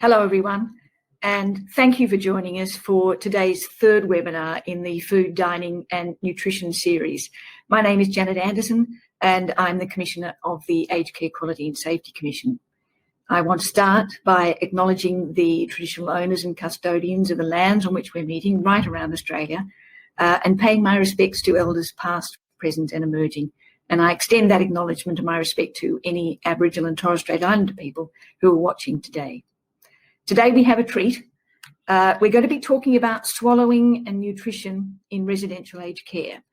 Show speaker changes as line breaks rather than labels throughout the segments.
Hello everyone, and thank you for joining us for today's third webinar in the Food, Dining and Nutrition series. My name is Janet Anderson and I'm the Commissioner of the Aged Care Quality and Safety Commission. I want to start by acknowledging the traditional owners and custodians of the lands on which we're meeting right around Australia and paying my respects to elders past, present and emerging. And I extend that acknowledgement and my respect to any Aboriginal and Torres Strait Islander people who are watching today. Today we have a treat. We're going to be talking about swallowing and nutrition in residential aged care.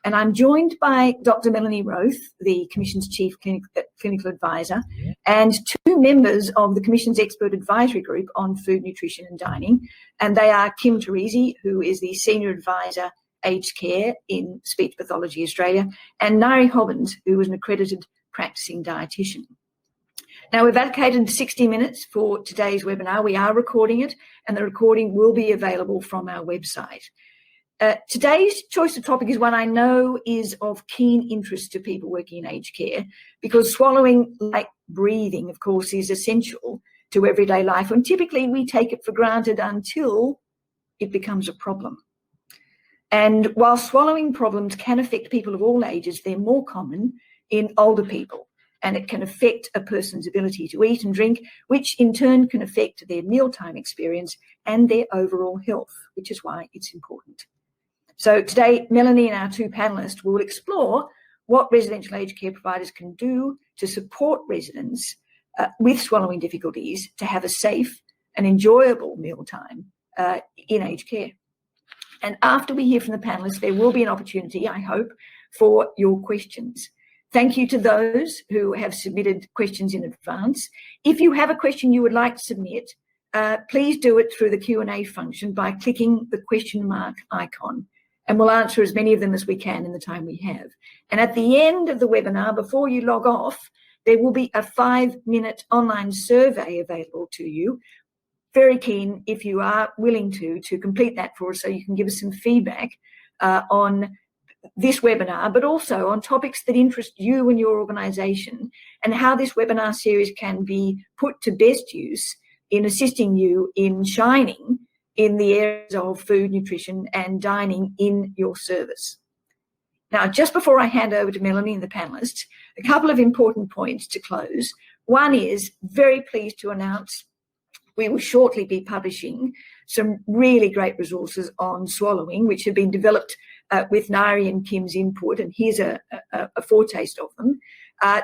And I'm joined by Dr. Melanie Wroth, the Commission's Chief Clinical Advisor, and two members of the Commission's Expert Advisory Group on Food, Nutrition and Dining. And they are Kim Torresi, who is the Senior Advisor Aged Care in Speech Pathology Australia, and Ngaire Hobbins, who is an accredited practicing dietitian. Now, we've allocated 60 minutes for today's webinar. We are recording it, and the recording will be available from our website. Today's choice of topic is one I know is of keen interest to people working in aged care, because swallowing, like breathing, of course, is essential to everyday life, and typically we take it for granted until it becomes a problem. And while swallowing problems can affect people of all ages, they're more common in older people. And it can affect a person's ability to eat and drink, which in turn can affect their mealtime experience and their overall health, which is why it's important. So today, Melanie and our two panellists will explore what residential aged care providers can do to support residents with swallowing difficulties to have a safe and enjoyable mealtime in aged care. And after we hear from the panellists, there will be an opportunity, I hope, for your questions. Thank you to those who have submitted questions in advance. If you have a question you would like to submit, please do it through the Q&A function by clicking the question mark icon, and we'll answer as many of them as we can in the time we have. And at the end of the webinar, before you log off, there will be a 5-minute online survey available to you. Very keen, if you are willing to complete that for us so you can give us some feedback on this webinar, but also on topics that interest you and your organisation, and how this webinar series can be put to best use in assisting you in shining in the areas of food, nutrition and dining in your service. Now, just before I hand over to Melanie and the panellists, a couple of important points to close. One is, very pleased to announce we will shortly be publishing some really great resources on swallowing, which have been developed with Ngaire and Kim's input, and here's a foretaste of them.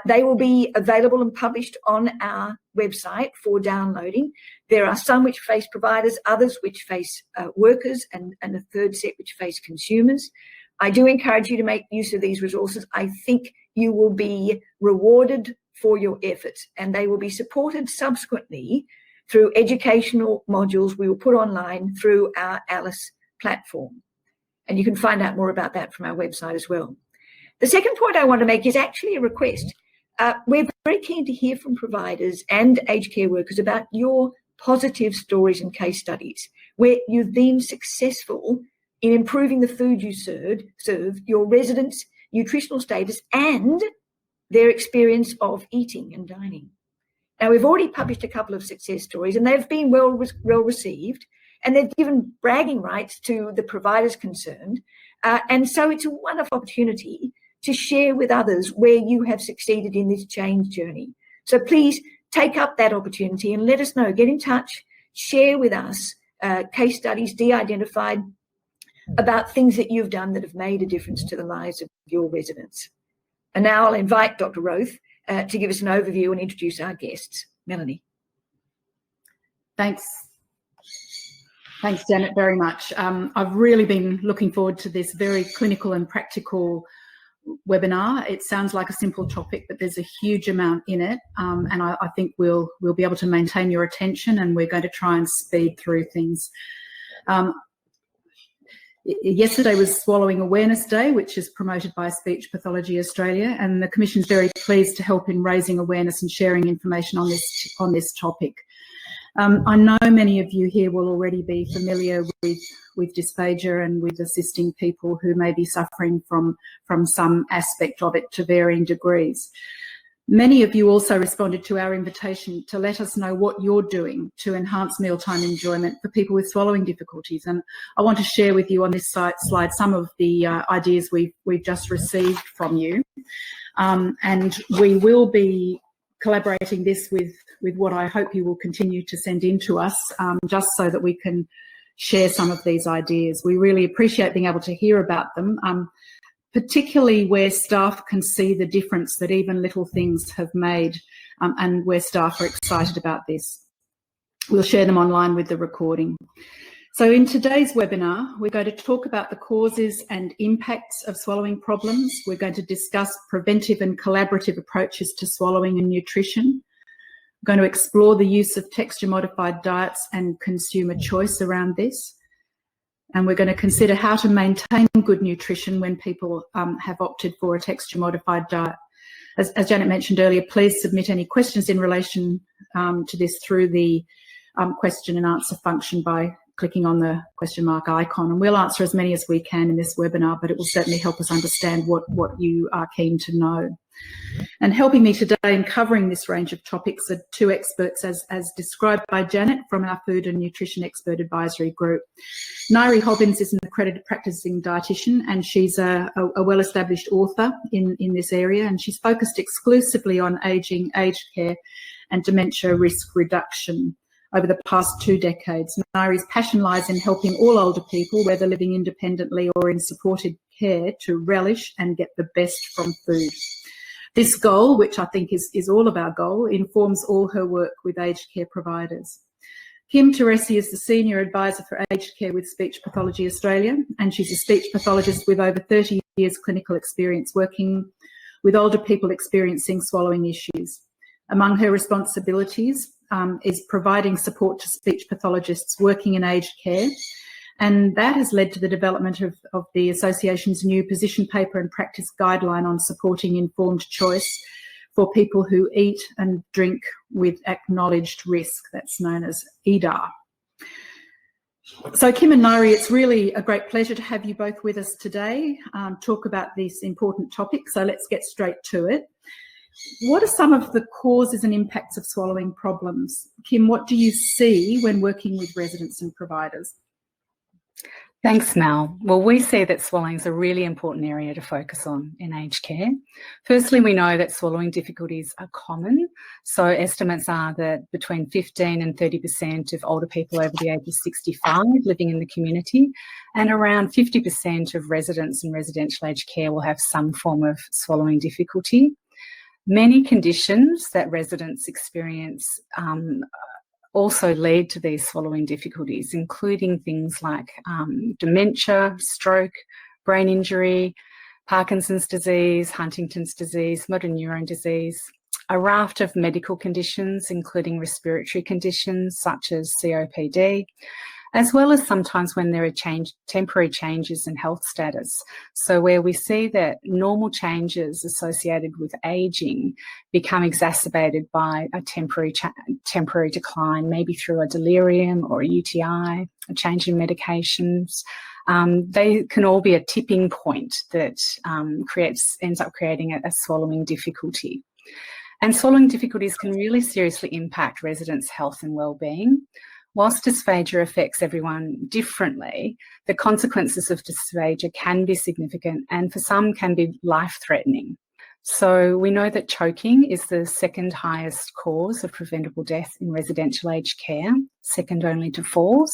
They will be available and published on our website for downloading. There are some which face providers, others which face workers, and a third set which face consumers. I do encourage you to make use of these resources. I think you will be rewarded for your efforts, and they will be supported subsequently through educational modules we will put online through our Alice platform. And you can find out more about that from our website as well. The second point I want to make is actually a request. We're very keen to hear from providers and aged care workers about your positive stories and case studies where you've been successful in improving the food you serve, your residents' nutritional status and their experience of eating and dining. Now, we've already published a couple of success stories and they've been well received, and they've given bragging rights to the providers concerned. And so it's a wonderful opportunity to share with others where you have succeeded in this change journey. So please take up that opportunity and let us know. Get in touch, share with us case studies de-identified about things that you've done that have made a difference to the lives of your residents. And now I'll invite Dr. Wroth to give us an overview and introduce our guests. Melanie.
Thanks, Janet, very much. I've really been looking forward to this very clinical and practical webinar. It sounds like a simple topic, but there's a huge amount in it, and I think we'll be able to maintain your attention, and we're going to try and speed through things. Yesterday was Swallowing Awareness Day, which is promoted by Speech Pathology Australia, and the Commission's very pleased to help in raising awareness and sharing information on this topic. I know many of you here will already be familiar with dysphagia and with assisting people who may be suffering from some aspect of it to varying degrees. Many of you also responded to our invitation to let us know what you're doing to enhance mealtime enjoyment for people with swallowing difficulties. And I want to share with you on this slide some of the ideas we've just received from you. And we will be collaborating this with what I hope you will continue to send in to us, just so that we can share some of these ideas. We really appreciate being able to hear about them, particularly where staff can see the difference that even little things have made, and where staff are excited about this. We'll share them online with the recording. So in today's webinar, we're going to talk about the causes and impacts of swallowing problems. We're going to discuss preventive and collaborative approaches to swallowing and nutrition. We're going to explore the use of texture-modified diets and consumer choice around this. And we're going to consider how to maintain good nutrition when people have opted for a texture-modified diet. As Janet mentioned earlier, please submit any questions in relation to this through the question and answer function by clicking on the question mark icon. And we'll answer as many as we can in this webinar, but it will certainly help us understand what you are keen to know. And helping me today in covering this range of topics are two experts as described by Janet from our Food and Nutrition Expert Advisory Group. Ngaire Hobbins is an accredited practicing dietitian, and she's a well-established author in this area, and she's focused exclusively on ageing, aged care and dementia risk reduction over the past 2 decades. Ngaire's passion lies in helping all older people, whether living independently or in supported care, to relish and get the best from food. This goal, which I think is all of our goal, informs all her work with aged care providers. Torresi is the Senior Advisor for Aged Care with Speech Pathology Australia, and she's a speech pathologist with over 30 years clinical experience working with older people experiencing swallowing issues. Among her responsibilities is providing support to speech pathologists working in aged care, and that has led to the development of the Association's new position paper and practice guideline on supporting informed choice for people who eat and drink with acknowledged risk. That's known as EDAR. So Kim and Ngaire, it's really a great pleasure to have you both with us today, talk about this important topic. So let's get straight to it. What are some of the causes and impacts of swallowing problems? Kim, what do you see when working with residents and providers?
Thanks, Mel. Well, we see that swallowing is a really important area to focus on in aged care. Firstly, we know that swallowing difficulties are common. So estimates are that between 15 and 30% of older people over the age of 65 living in the community, and around 50% of residents in residential aged care will have some form of swallowing difficulty. Many conditions that residents experience also lead to these swallowing difficulties, including things like dementia, stroke, brain injury, Parkinson's disease, Huntington's disease, motor neurone disease, a raft of medical conditions, including respiratory conditions such as COPD, as well as sometimes when there are temporary changes in health status. So where we see that normal changes associated with ageing become exacerbated by a temporary decline, maybe through a delirium or a UTI, a change in medications. They can all be a tipping point that ends up creating a swallowing difficulty. And swallowing difficulties can really seriously impact residents' health and well-being. Whilst dysphagia affects everyone differently, the consequences of dysphagia can be significant and for some can be life-threatening. So we know that choking is the second highest cause of preventable death in residential aged care, second only to falls.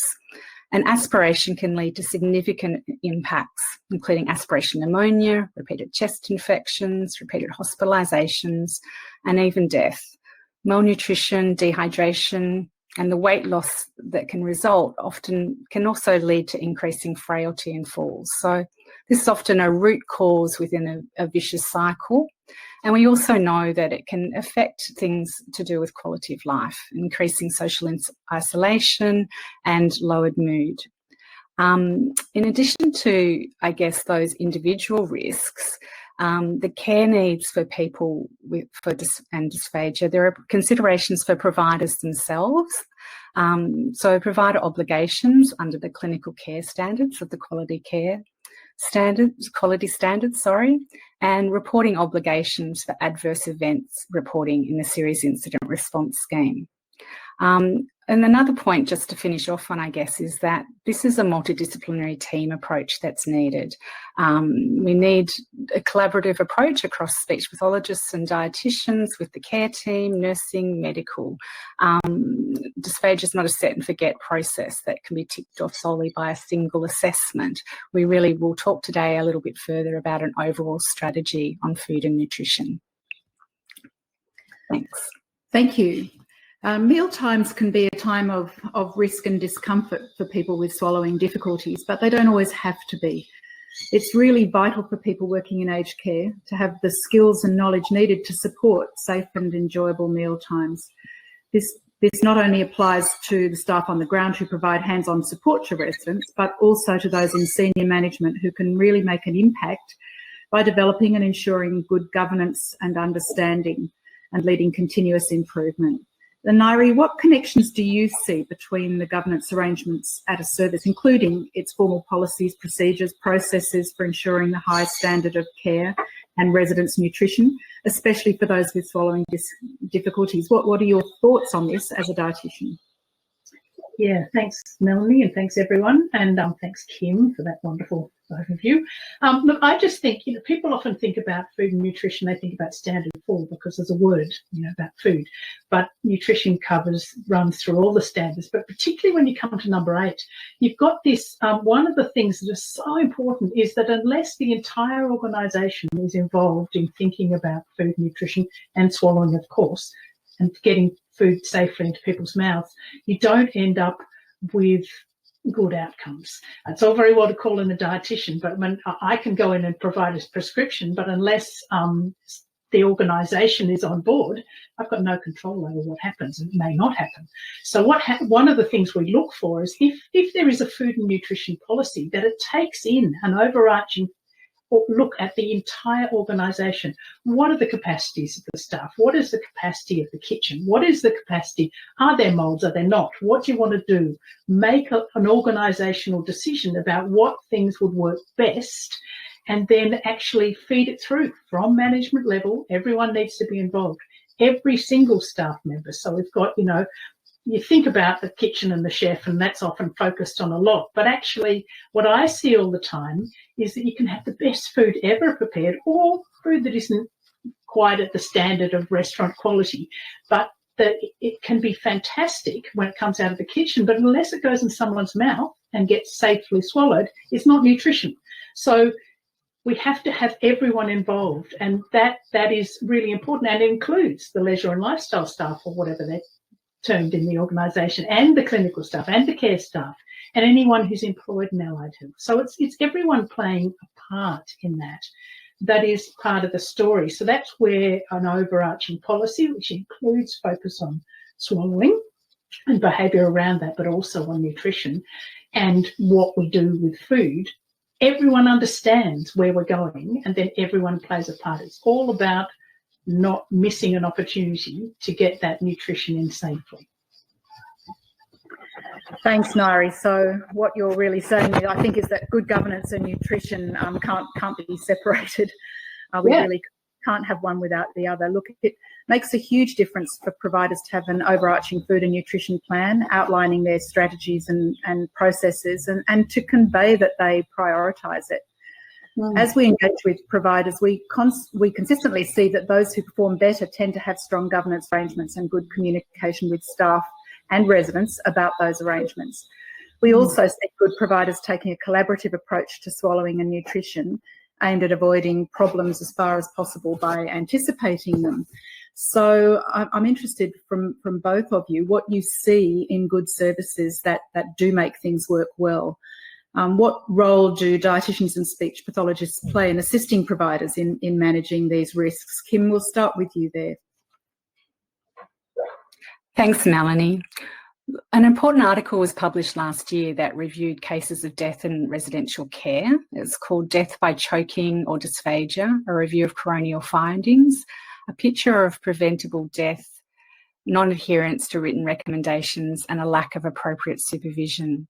And aspiration can lead to significant impacts, including aspiration pneumonia, repeated chest infections, repeated hospitalisations, and even death. Malnutrition, dehydration, and the weight loss that can result often can also lead to increasing frailty and falls. So this is often a root cause within a vicious cycle. And we also know that it can affect things to do with quality of life, increasing social isolation and lowered mood. In addition to, I guess, those individual risks, the care needs for people with dysphagia, there are considerations for providers themselves. So provider obligations under the clinical care standards of the quality care, quality standards, and reporting obligations for adverse events reporting in the Serious Incident Response Scheme. And another point, just to finish off on, I guess, is that this is a multidisciplinary team approach that's needed. We need a collaborative approach across speech pathologists and dietitians with the care team, nursing, medical. Dysphagia is not a set and forget process that can be ticked off solely by a single assessment. We really will talk today a little bit further about an overall strategy on food and nutrition. Thanks.
Thank you. Meal times can be a time of risk and discomfort for people with swallowing difficulties, but they don't always have to be. It's really vital for people working in aged care to have the skills and knowledge needed to support safe and enjoyable meal times. This not only applies to the staff on the ground who provide hands-on support to residents, but also to those in senior management who can really make an impact by developing and ensuring good governance and understanding and leading continuous improvement. Ngaire, what connections do you see between the governance arrangements at a service, including its formal policies, procedures, processes for ensuring the high standard of care and residents' nutrition, especially for those with swallowing difficulties? What are your thoughts on this as a dietitian?
Yeah, thanks, Melanie, and thanks, everyone. And thanks, Kim, for that wonderful overview. Look, I just think, people often think about food and nutrition, they think about standard 4 because there's a word, about food. But nutrition runs through all the standards. But particularly when you come to number 8, you've got this, one of the things that is so important is that unless the entire organisation is involved in thinking about food, nutrition and swallowing, of course, and getting food safely into people's mouths, you don't end up with good outcomes. It's all very well to call in a dietitian, but when I can go in and provide a prescription, but unless the organisation is on board, I've got no control over what happens, and it may not happen. So one of the things we look for is if there is a food and nutrition policy, that it takes in an overarching look at the entire organisation. What are the capacities of the staff? What is the capacity of the kitchen? What is the capacity? Are there moulds? Are there not? What do you want to do? Make an organisational decision about what things would work best, and then actually feed it through from management level. Everyone needs to be involved. Every single staff member. So we've got, you think about the kitchen and the chef, and that's often focused on a lot. But actually, what I see all the time is that you can have the best food ever prepared, or food that isn't quite at the standard of restaurant quality, but that it can be fantastic when it comes out of the kitchen. But unless it goes in someone's mouth and gets safely swallowed, it's not nutrition. So we have to have everyone involved, and that is really important, and it includes the leisure and lifestyle staff, or whatever they're termed in the organisation, and the clinical staff and the care staff, and anyone who's employed in allied health. So it's everyone playing a part in that. That is part of the story. So that's where an overarching policy, which includes focus on swallowing and behaviour around that, but also on nutrition and what we do with food, everyone understands where we're going, and then everyone plays a part. It's all about not missing an opportunity to get that nutrition in safely.
Thanks, Ngaire. So what you're really saying, I think, is that good governance and nutrition can't be separated. We really can't have one without the other. Look, it makes a huge difference for providers to have an overarching food and nutrition plan outlining their strategies and processes, and to convey that they prioritise it. As we engage with providers, we consistently see that those who perform better tend to have strong governance arrangements and good communication with staff and residents about those arrangements. We also see good providers taking a collaborative approach to swallowing and nutrition, aimed at avoiding problems as far as possible by anticipating them. So I'm interested from both of you what you see in good services that do make things work well. What role do dietitians and speech pathologists play in assisting providers in managing these risks? Kim, we'll start with you there.
Thanks, Melanie. An important article was published last year that reviewed cases of death in residential care. It's called Death by Choking or Dysphagia, a review of coronial findings, a picture of preventable death, non-adherence to written recommendations, and a lack of appropriate supervision.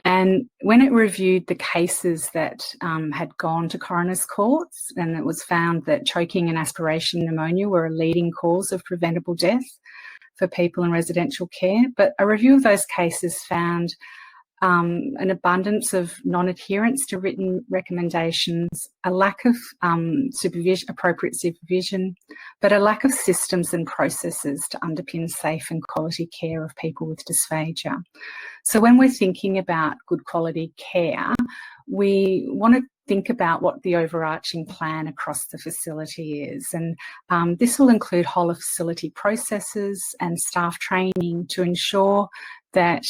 And when it reviewed the cases that had gone to coroner's courts, and it was found that choking and aspiration pneumonia were a leading cause of preventable death for people in residential care. But a review of those cases found an abundance of non-adherence to written recommendations, a lack of appropriate supervision, but a lack of systems and processes to underpin safe and quality care of people with dysphagia. So when we're thinking about good quality care, we want to think about what the overarching plan across the facility is. And this will include whole of facility processes and staff training to ensure that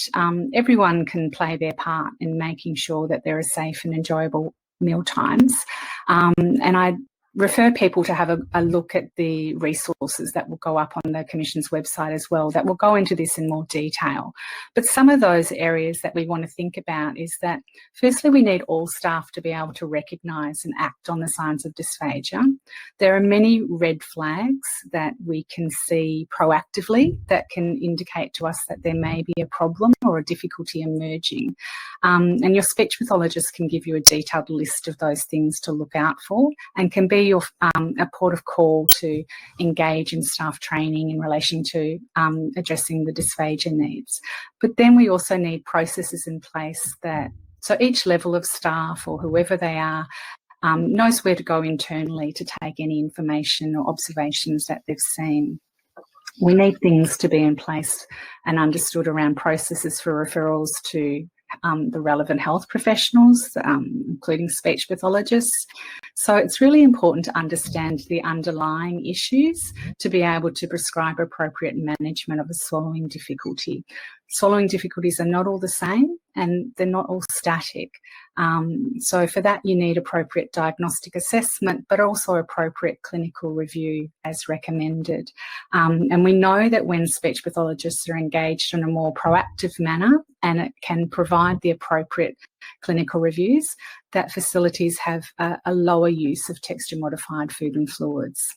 everyone can play their part in making sure that there are safe and enjoyable meal times. And I refer people to have a look at the resources that will go up on the Commission's website as well, that will go into this in more detail. But some of those areas that we want to think about is that, firstly, we need all staff to be able to recognise and act on the signs of dysphagia. There are many red flags that we can see proactively that can indicate to us that there may be a problem or a difficulty emerging. And your speech pathologist can give you a detailed list of those things to look out for, and can be your a port of call to engage in staff training in relation to addressing the dysphagia needs. But then we also need processes in place so each level of staff, or whoever they are, knows where to go internally to take any information or observations that they've seen. We need things to be in place and understood around processes for referrals to the relevant health professionals, including speech pathologists. So it's really important to understand the underlying issues to be able to prescribe appropriate management of a swallowing difficulty. Swallowing difficulties are not all the same, and they're not all static. So for that, you need appropriate diagnostic assessment, but also appropriate clinical review as recommended. And we know that when speech pathologists are engaged in a more proactive manner, and it can provide the appropriate clinical reviews, that facilities have a lower use of texture modified food and fluids.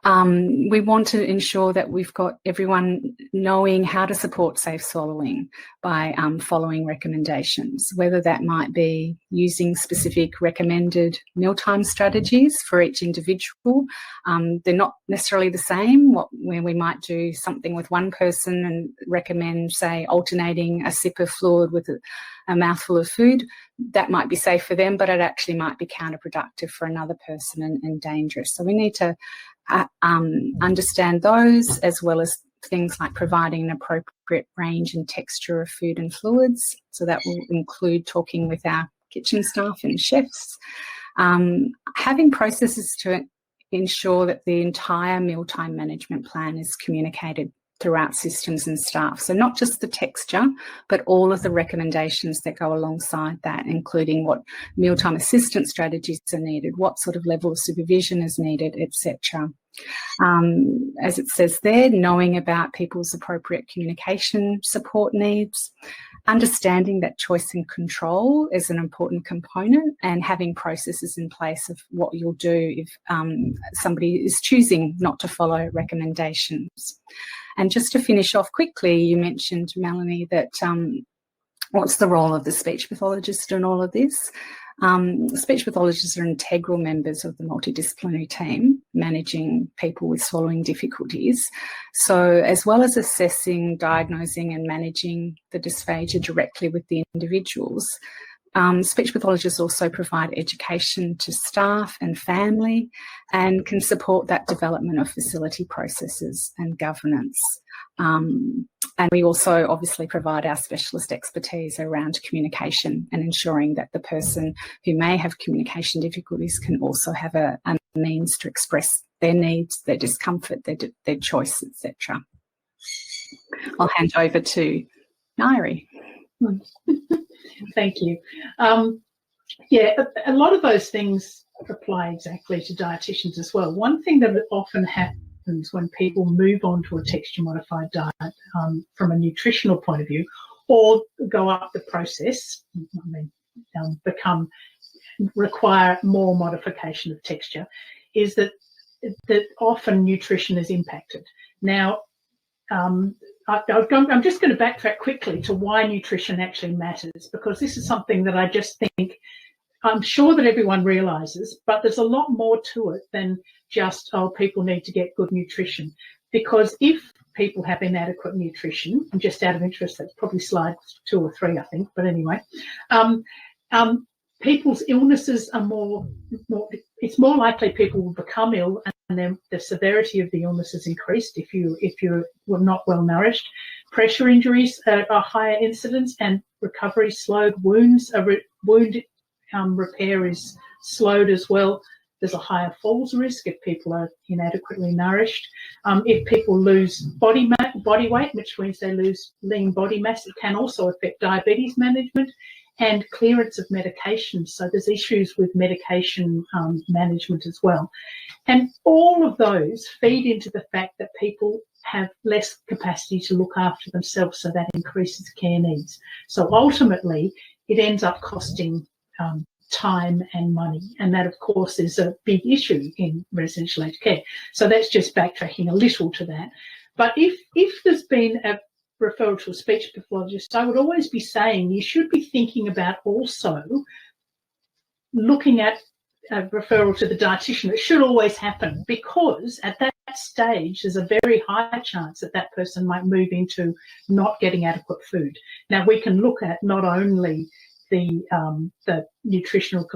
We want to ensure that we've got everyone knowing how to support safe swallowing by following recommendations, whether that might be using specific recommended mealtime strategies for each individual. They're not necessarily the same, where we might do something with one person and recommend, say, alternating a sip of fluid with a mouthful of food. That might be safe for them, but it actually might be counterproductive for another person and dangerous. So we need to understand those, as well as things like providing an appropriate range and texture of food and fluids. So that will include talking with our kitchen staff and chefs, having processes to ensure that the entire mealtime management plan is communicated throughout systems and staff. So not just the texture, but all of the recommendations that go alongside that, including what mealtime assistance strategies are needed, what sort of level of supervision is needed, etc. As it says there, knowing about people's appropriate communication support needs, understanding that choice and control is an important component, and having processes in place of what you'll do if somebody is choosing not to follow recommendations. And just to finish off quickly, you mentioned, Melanie, that what's the role of the speech pathologist in all of this? Speech pathologists are integral members of the multidisciplinary team managing people with swallowing difficulties. So as well as assessing, diagnosing and managing the dysphagia directly with the individuals, speech pathologists also provide education to staff and family, and can support that development of facility processes and governance. And we also obviously provide our specialist expertise around communication and ensuring that the person who may have communication difficulties can also have a means to express their needs, their discomfort, their choice, etc. I'll hand over to Ngaire.
Thank you. Yeah, a lot of those things apply exactly to dietitians as well. One thing that often happens when people move on to a texture modified diet from a nutritional point of view, or go up the process, require more modification of texture, is that often nutrition is impacted. Now, I'm just going to backtrack quickly to why nutrition actually matters, because this is something that I just think I'm sure that everyone realises, but there's a lot more to it than just, oh, people need to get good nutrition. Because if people have inadequate nutrition, and just out of interest, that's probably slide 2 or 3, I think, but anyway, people's illnesses are more, it's more likely people will become ill, and then the severity of the illness is increased if you were not well nourished. Pressure injuries are higher incidence, and recovery slowed. Wound repair is slowed as well. There's a higher falls risk if people are inadequately nourished. If people lose body weight, which means they lose lean body mass, it can also affect diabetes management and clearance of medication. So there's issues with medication management as well. And all of those feed into the fact that people have less capacity to look after themselves, so that increases care needs. So ultimately, it ends up costing time and money, and that of course is a big issue in residential aged care. So that's just backtracking a little to that. But if there's been a referral to a speech pathologist, I would always be saying you should be thinking about also looking at a referral to the dietitian. It should always happen, because at that stage there's a very high chance that that person might move into not getting adequate food. Now we can look at not only the nutritional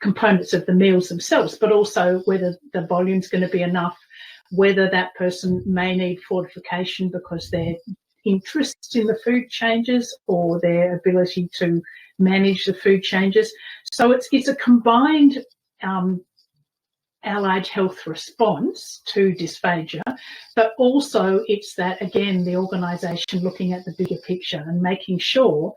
components of the meals themselves, but also whether the volume's going to be enough, whether that person may need fortification because their interest in the food changes or their ability to manage the food changes. So it's a combined allied health response to dysphagia, but also it's that, again, the organisation looking at the bigger picture and making sure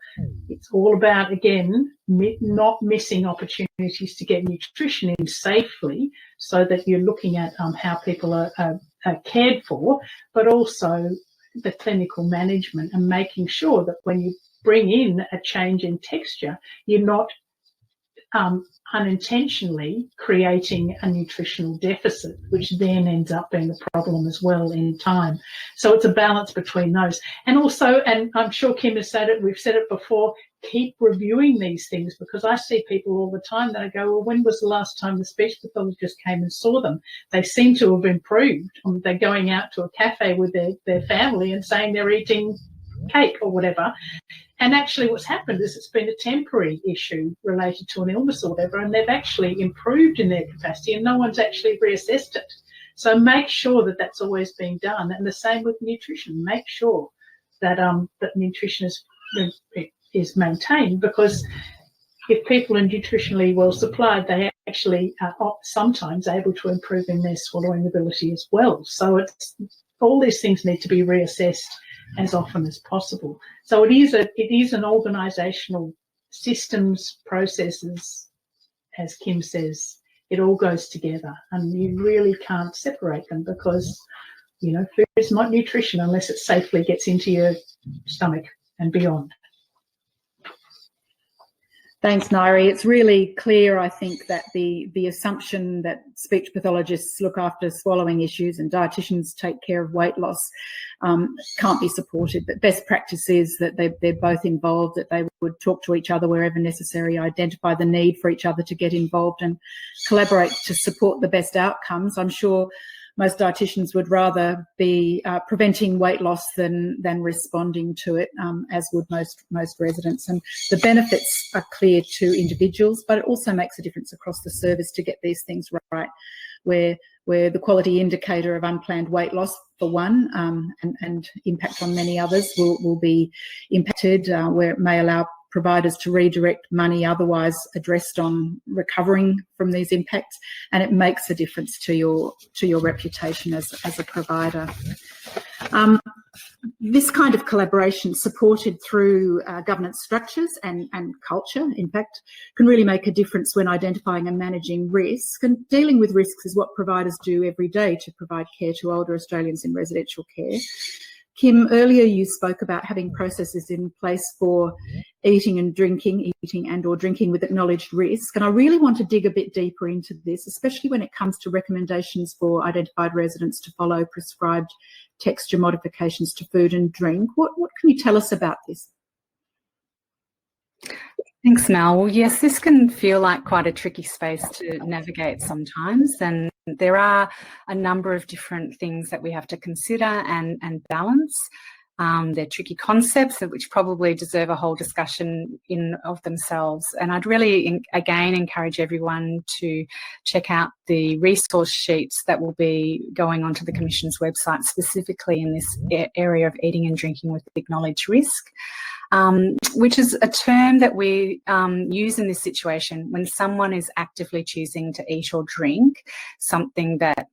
it's all about, again, not missing opportunities to get nutrition in safely, so that you're looking at how people are cared for, but also the clinical management and making sure that when you bring in a change in texture, you're not unintentionally creating a nutritional deficit, which then ends up being a problem as well in time. So it's a balance between those. And also, and I'm sure Kim has said it, we've said it before, keep reviewing these things, because I see people all the time that I go, well, when was the last time the speech pathologist came and saw them? They seem to have improved. They're going out to a cafe with their family and saying they're eating cake or whatever. And actually what's happened is it's been a temporary issue related to an illness or whatever, and they've actually improved in their capacity and no one's actually reassessed it. So make sure that that's always being done. And the same with nutrition. Make sure that that nutrition is maintained, because if people are nutritionally well supplied, they actually are sometimes able to improve in their swallowing ability as well. So it's all these things need to be reassessed as often as possible. So it is an organisational systems, processes, as Kim says, it all goes together, and you really can't separate them, because, you know, food is not nutrition unless it safely gets into your stomach and beyond.
Thanks, Ngaire. It's really clear, I think, that the assumption that speech pathologists look after swallowing issues and dietitians take care of weight loss can't be supported. But best practice is that they're both involved, that they would talk to each other wherever necessary, identify the need for each other to get involved and collaborate to support the best outcomes. I'm sure most dietitians would rather be preventing weight loss than responding to it, as would most residents. And the benefits are clear to individuals, but it also makes a difference across the service to get these things right, where the quality indicator of unplanned weight loss, for one, and impact on many others, will be impacted, where it may allow providers to redirect money otherwise addressed on recovering from these impacts, and it makes a difference to your reputation as a provider. This kind of collaboration, supported through governance structures and culture, in fact, can really make a difference when identifying and managing risk. And dealing with risks is what providers do every day to provide care to older Australians in residential care. Kim, earlier you spoke about having processes in place for eating and or drinking with acknowledged risk. And I really want to dig a bit deeper into this, especially when it comes to recommendations for identified residents to follow prescribed texture modifications to food and drink. What can you tell us about this?
Thanks, Mel. Well, yes, this can feel like quite a tricky space to navigate sometimes, and there are a number of different things that we have to consider and balance. They're tricky concepts which probably deserve a whole discussion in of themselves. And I'd really, again, encourage everyone to check out the resource sheets that will be going onto the Commission's website, specifically in this area of eating and drinking with acknowledged risk. Which is a term that we use in this situation when someone is actively choosing to eat or drink something that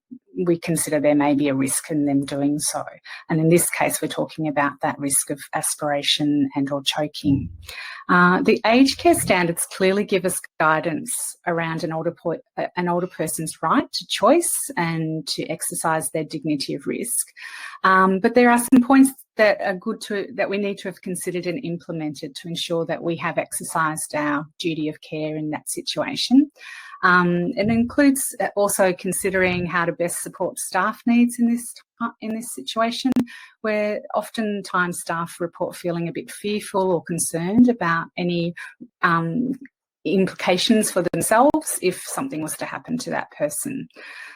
we consider there may be a risk in them doing so. And in this case, we're talking about that risk of aspiration and or choking. The aged care standards clearly give us guidance around an older person's right to choice and to exercise their dignity of risk. But there are some points that are that we need to have considered and implemented to ensure that we have exercised our duty of care in that situation. It includes also considering how to best support staff needs in this situation, where oftentimes staff report feeling a bit fearful or concerned about any implications for themselves if something was to happen to that person.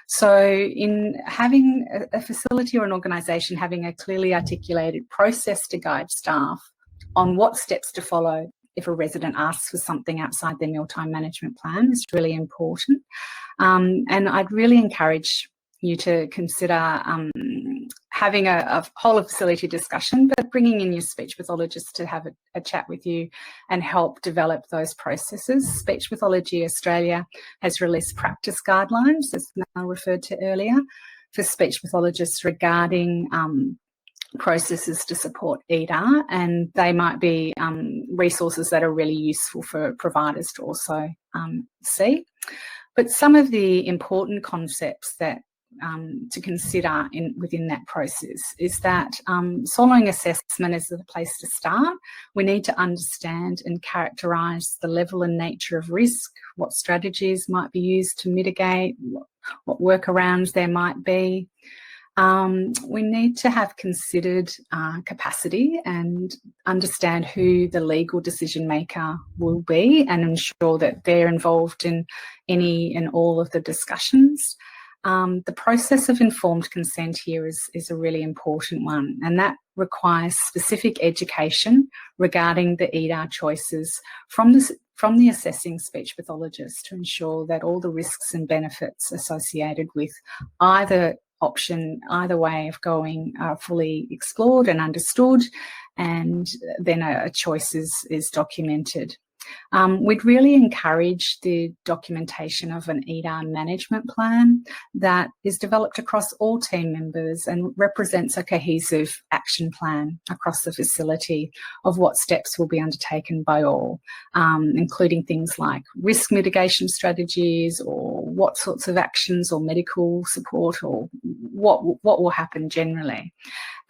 So in having a facility or an organisation having a clearly articulated process to guide staff on what steps to follow if a resident asks for something outside their mealtime management plan is really important. And I'd really encourage you to consider having a whole of facility discussion, but bringing in your speech pathologist to have a chat with you and help develop those processes. Speech Pathology Australia has released practice guidelines, as Mel referred to earlier, for speech pathologists regarding processes to support EDAR, and they might be resources that are really useful for providers to also see. But some of the important concepts that to consider within that process is that swallowing assessment is the place to start. We need to understand and characterise the level and nature of risk, what strategies might be used to mitigate, what workarounds there might be. We need to have considered capacity and understand who the legal decision maker will be and ensure that they're involved in any and all of the discussions. The process of informed consent here is a really important one, and that requires specific education regarding the EDAR choices from the assessing speech pathologist to ensure that all the risks and benefits associated with either option, either way of going are fully explored and understood, and then a choice is documented. We'd really encourage the documentation of an EDAR management plan that is developed across all team members and represents a cohesive action plan across the facility of what steps will be undertaken by all, including things like risk mitigation strategies or what sorts of actions or medical support or what will happen generally.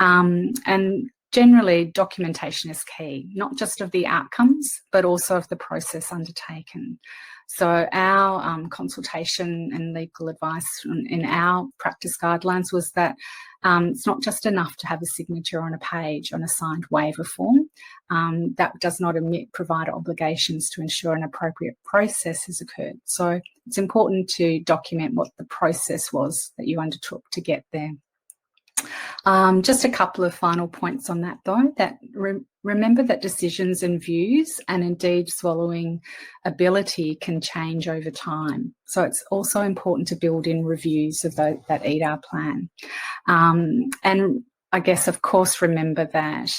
And generally, documentation is key, not just of the outcomes, but also of the process undertaken. So our consultation and legal advice in our practice guidelines was that it's not just enough to have a signature on a page on a signed waiver form. That does not omit provider obligations to ensure an appropriate process has occurred. So it's important to document what the process was that you undertook to get there. Just a couple of final points on that though, that remember that decisions and views and indeed swallowing ability can change over time. So it's also important to build in reviews of that EDAR plan. And I guess, of course, remember that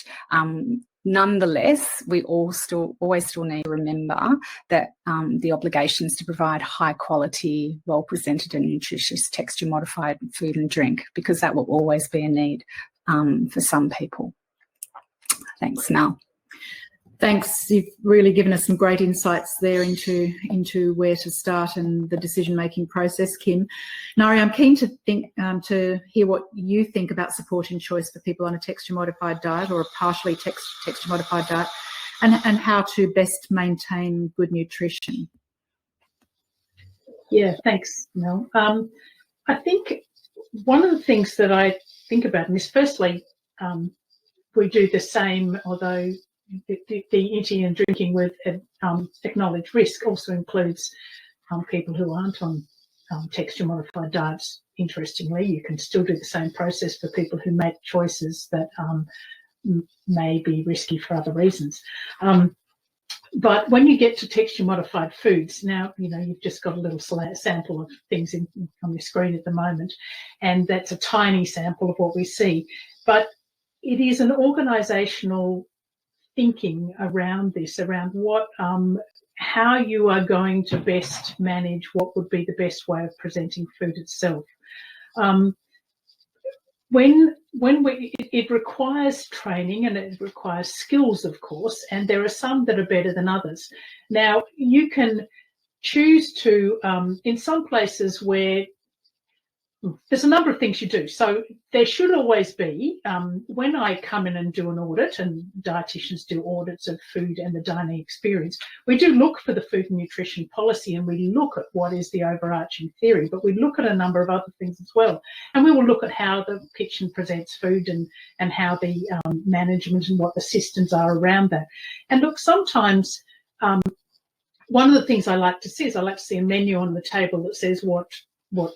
nonetheless, we always still need to remember that the obligations to provide high quality, well presented and nutritious texture modified food and drink, because that will always be a need for some people. Thanks, Mel.
Thanks. You've really given us some great insights there into where to start and the decision-making process, Kim. Ngaire, I'm keen to hear what you think about support and choice for people on a texture-modified diet or a partially texture-modified diet. and how to best maintain good nutrition.
Yeah, thanks, Mel. I think one of the things that I think about is, firstly, we do the same, although the eating and drinking with acknowledged risk also includes people who aren't on texture-modified diets. Interestingly, you can still do the same process for people who make choices that may be risky for other reasons. But when you get to texture-modified foods, now, you've just got a little sample of things on your screen at the moment, and that's a tiny sample of what we see. But it is an organisational thinking around this, around what, how you are going to best manage what would be the best way of presenting food itself. It requires training and it requires skills, of course, and there are some that are better than others. Now, you can choose to, in some places where there's a number of things you do. So there should always be, when I come in and do an audit, and dietitians do audits of food and the dining experience, we do look for the food and nutrition policy, and we look at what is the overarching theory, but we look at a number of other things as well. And we will look at how the kitchen presents food and how the management and what the systems are around that. And look, sometimes one of the things I like to see is I like to see a menu on the table that says what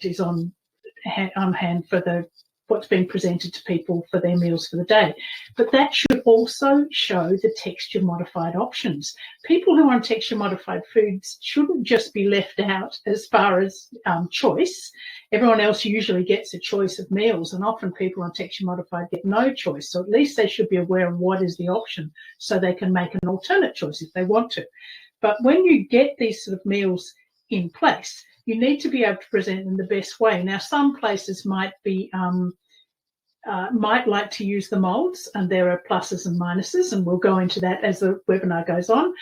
is on hand for what's being presented to people for their meals for the day. But that should also show the texture modified options. People who are on texture modified foods shouldn't just be left out as far as choice. Everyone else usually gets a choice of meals, and often people on texture modified get no choice. So at least they should be aware of what is the option so they can make an alternate choice if they want to. But when you get these sort of meals in place, you need to be able to present them the best way. Now, some places might like to use the moulds, and there are pluses and minuses, and we'll go into that as the webinar goes on.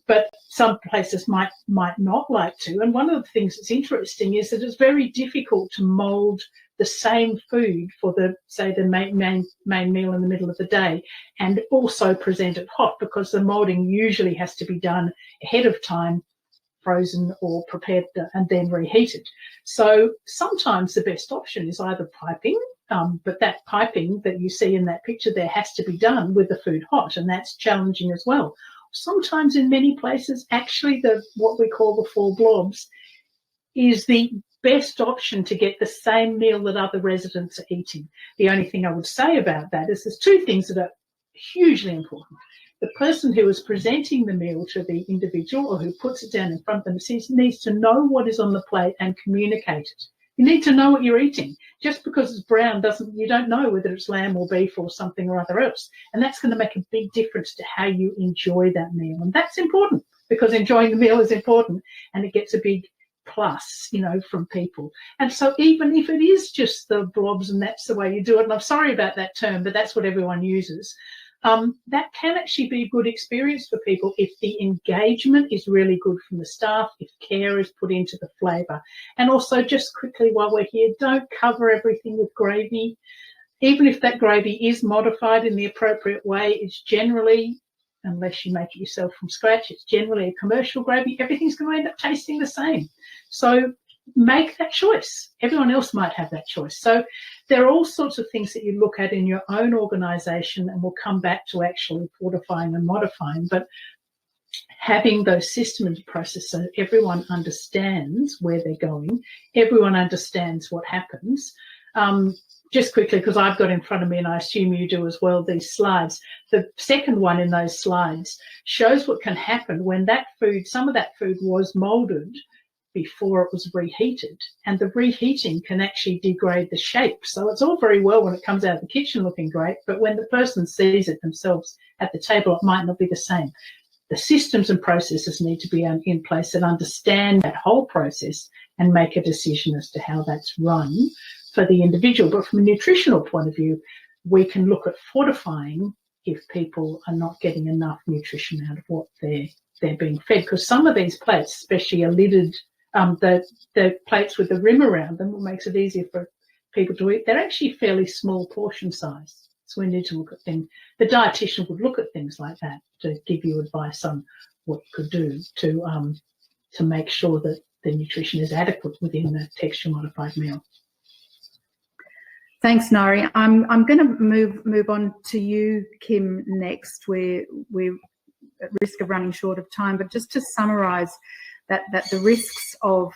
But some places might not like to. And one of the things that's interesting is that it's very difficult to mould the same food for the main meal in the middle of the day and also present it hot, because the moulding usually has to be done ahead of time, frozen or prepared and then reheated. So sometimes the best option is either piping, but that piping that you see in that picture there has to be done with the food hot, and that's challenging as well. Sometimes in many places, actually what we call the 4 blobs is the best option to get the same meal that other residents are eating. The only thing I would say about that is there's 2 things that are hugely important. The person who is presenting the meal to the individual, or who puts it down in front of them, needs to know what is on the plate and communicate it. You need to know what you're eating. Just because it's brown you don't know whether it's lamb or beef or something or other else. And that's going to make a big difference to how you enjoy that meal. And that's important, because enjoying the meal is important, and it gets a big plus, from people. And so even if it is just the blobs and that's the way you do it, and I'm sorry about that term, but that's what everyone uses, that can actually be a good experience for people if the engagement is really good from the staff, if care is put into the flavour. And also, just quickly while we're here, don't cover everything with gravy. Even if that gravy is modified in the appropriate way, it's generally, unless you make it yourself from scratch, it's generally a commercial gravy. Everything's going to end up tasting the same. So make that choice. Everyone else might have that choice. So there are all sorts of things that you look at in your own organisation, and we'll come back to actually fortifying and modifying, but having those systems and processes so everyone understands where they're going, everyone understands what happens. Just quickly, because I've got in front of me, and I assume you do as well, these slides. The second one in those slides shows what can happen when that food, some of that food was moulded before it was reheated, and the reheating can actually degrade the shape. So it's all very well when it comes out of the kitchen looking great, but when the person sees it themselves at the table, it might not be the same. The systems and processes need to be in place that understand that whole process and make a decision as to how that's run for the individual. But from a nutritional point of view, we can look at fortifying if people are not getting enough nutrition out of what they're being fed, because some of these plates, especially are lidded. The plates with the rim around them, what makes it easier for people to eat, they're actually fairly small portion size. So we need to look at things. The dietitian would look at things like that to give you advice on what you could do to make sure that the nutrition is adequate within the texture modified meal.
Thanks, Ngaire. I'm going to move on to you, Kim, next. We're at risk of running short of time, but just to summarise that the risks of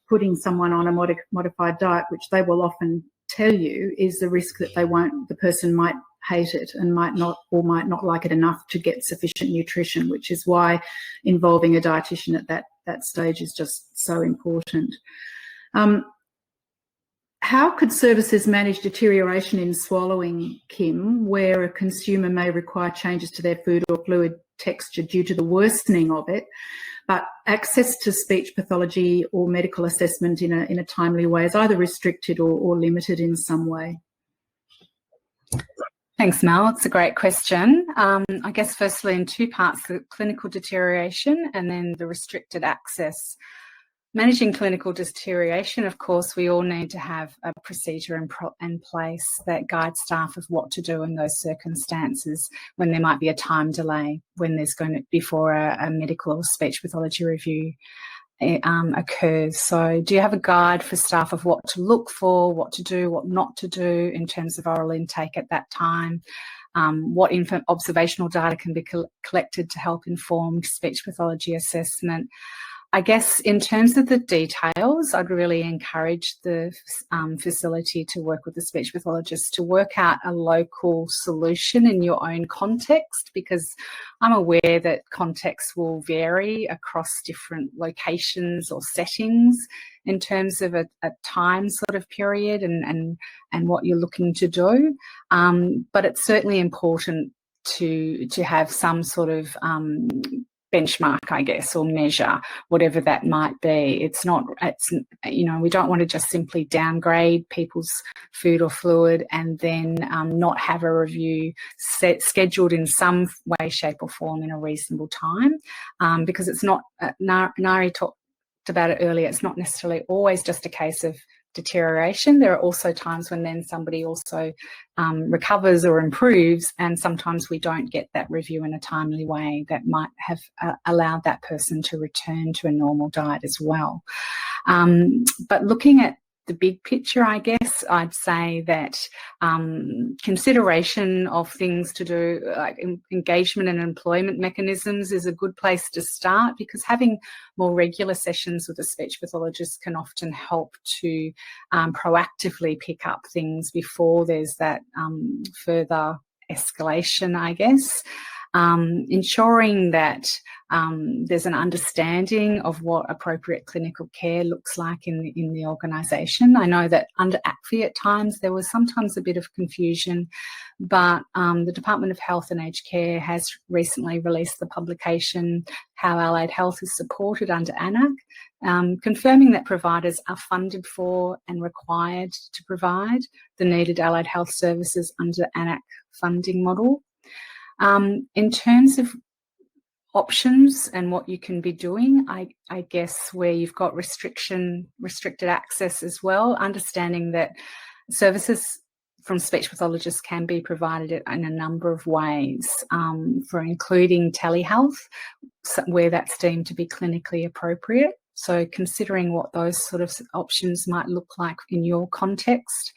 putting someone on a modified diet, which they will often tell you, is the risk that the person might hate it and might not like it enough to get sufficient nutrition, which is why involving a dietitian at that stage is just so important. How could services manage deterioration in swallowing, Kim, where a consumer may require changes to their food or fluid texture due to the worsening of it, but access to speech pathology or medical assessment in a timely way is either restricted or limited in some way?
Thanks, Mel. It's a great question. I guess firstly in two parts, the clinical deterioration and then the restricted access. Managing clinical deterioration, of course, we all need to have a procedure in place that guides staff of what to do in those circumstances when there might be a time delay, when there's going to before a medical or speech pathology review occurs. So do you have a guide for staff of what to look for, what to do, what not to do in terms of oral intake at that time? What observational data can be collected to help inform speech pathology assessment? I guess in terms of the details, I'd really encourage the facility to work with the speech pathologist to work out a local solution in your own context, because I'm aware that contexts will vary across different locations or settings in terms of a time sort of period and what you're looking to do. But it's certainly important to have some sort of benchmark, I guess, or measure, whatever that might be. It's we don't want to just simply downgrade people's food or fluid and then not have a review scheduled in some way, shape or form in a reasonable time, because it's not, Ngaire talked about it earlier, it's not necessarily always just a case of deterioration. There are also times when then somebody also recovers or improves, and sometimes we don't get that review in a timely way that might have allowed that person to return to a normal diet as well. But looking at the big picture, I guess, I'd say that consideration of things to do, like engagement and employment mechanisms, is a good place to start, because having more regular sessions with a speech pathologist can often help to proactively pick up things before there's that further escalation, I guess. Ensuring that there's an understanding of what appropriate clinical care looks like in the organisation. I know that under ACFI at times there was sometimes a bit of confusion, but the Department of Health and Aged Care has recently released the publication How Allied Health is Supported under ANAC, confirming that providers are funded for and required to provide the needed allied health services under ANAC funding model. In terms of options and what you can be doing, I guess where you've got restricted access as well, understanding that services from speech pathologists can be provided in a number of ways, for including telehealth, where that's deemed to be clinically appropriate. So considering what those sort of options might look like in your context.